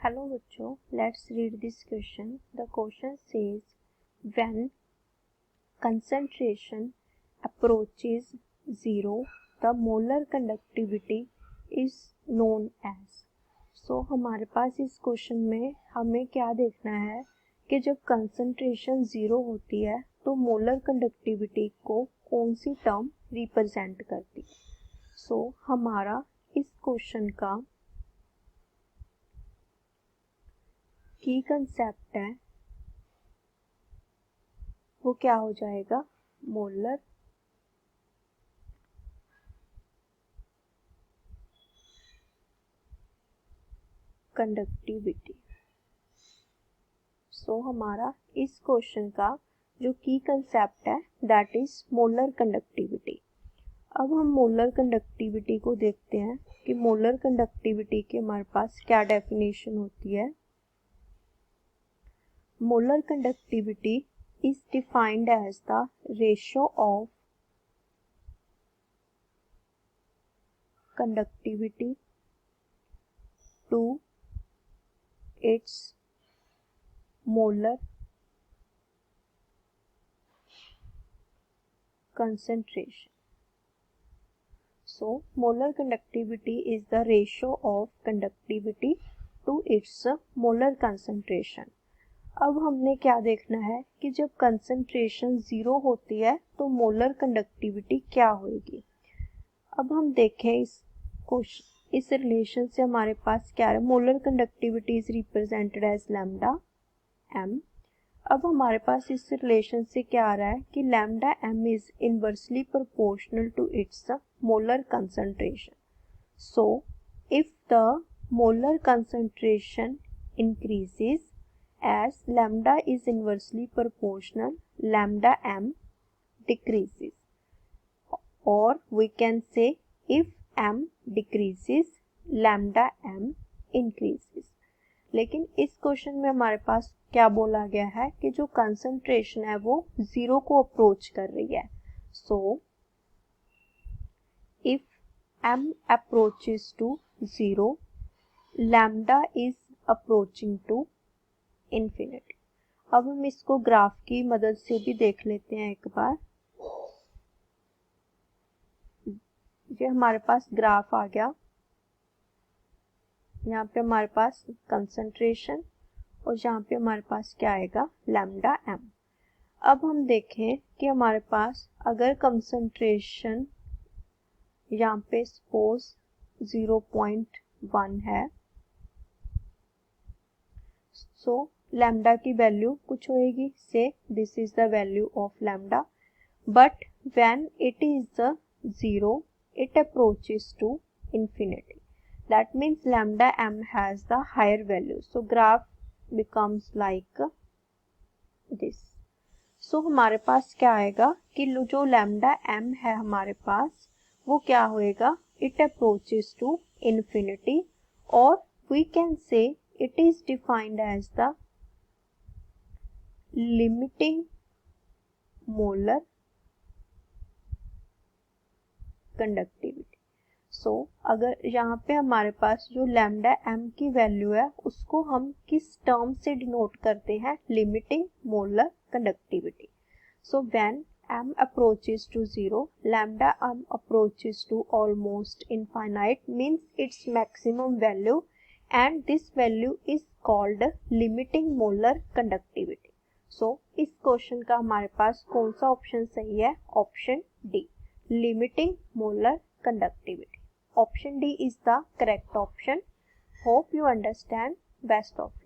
Hello बच्चों, let's read this question. The question says when concentration approaches zero, the molar conductivity is known as. So हमारे पास इस question में हमें क्या देखना है कि जब कंसंट्रेशन ज़ीरो होती है तो मोलर कंडक्टिविटी को कौन सी टर्म रिप्रेजेंट करती है. सो हमारा इस क्वेश्चन का की कंसेप्ट है वो क्या हो जाएगा, मोलर कंडक्टिविटी. सो हमारा इस क्वेश्चन का जो की कंसेप्ट है दैट इज मोलर कंडक्टिविटी. अब हम मोलर कंडक्टिविटी को देखते हैं कि मोलर कंडक्टिविटी के हमारे पास क्या डेफिनेशन होती है. Molar conductivity is defined as the ratio of conductivity to its molar concentration. So molar conductivity is the ratio of conductivity to its molar concentration. अब हमने क्या देखना है कि जब कंसंट्रेशन ज़ीरो होती है तो मोलर कंडक्टिविटी क्या होगी. अब हम देखें इस रिलेशन से हमारे पास क्या है. Molar conductivity is represented as lambda m. अब हमारे पास इस रिलेशन से क्या आ रहा है कि lambda m is inversely proportional to its molar concentration. So if the molar concentration increases as lambda is inversely proportional, lambda m decreases, or we can say if m decreases lambda m increases. लेकिन इस question में हमारे पास क्या बोला गया है कि जो कंसंट्रेशन है वो ज़ीरो को अप्रोच कर रही है. So if m approaches to zero, lambda is approaching to infinity. अब हम इसको ग्राफ की मदद से भी देख लेते हैं एक बार. ये हमारे पास ग्राफ आ गया. यहाँ पे हमारे पास कंसंट्रेशन और यहाँ पे हमारे पास क्या आएगा, लैम्डा एम. अब हम देखें कि हमारे पास अगर कंसंट्रेशन यहाँ पे सपोज 0.1 है, सो लैम्डा की वैल्यू कुछ होएगी, से this is the value of lambda. But when it is zero it approaches to infinity. That means lambda m has the higher value. So graph becomes like this. So हमारे पास क्या आएगा कि जो lambda m है हमारे पास वो क्या होएगा, it approaches to infinity, or we can say it is defined as the limiting molar conductivity. So अगर यहाँ पे हमारे पास जो लैम्डा एम की वैल्यू है उसको हम किस टर्म से डिनोट करते हैं, limiting molar conductivity. So when m approaches to zero, lambda m approaches to almost infinite, means its maximum value, and this value is called limiting molar conductivity. सो इस question का हमारे पास कौन सा ऑप्शन सही है, option D, limiting molar conductivity. Option D is the correct option. Hope you understand. Best of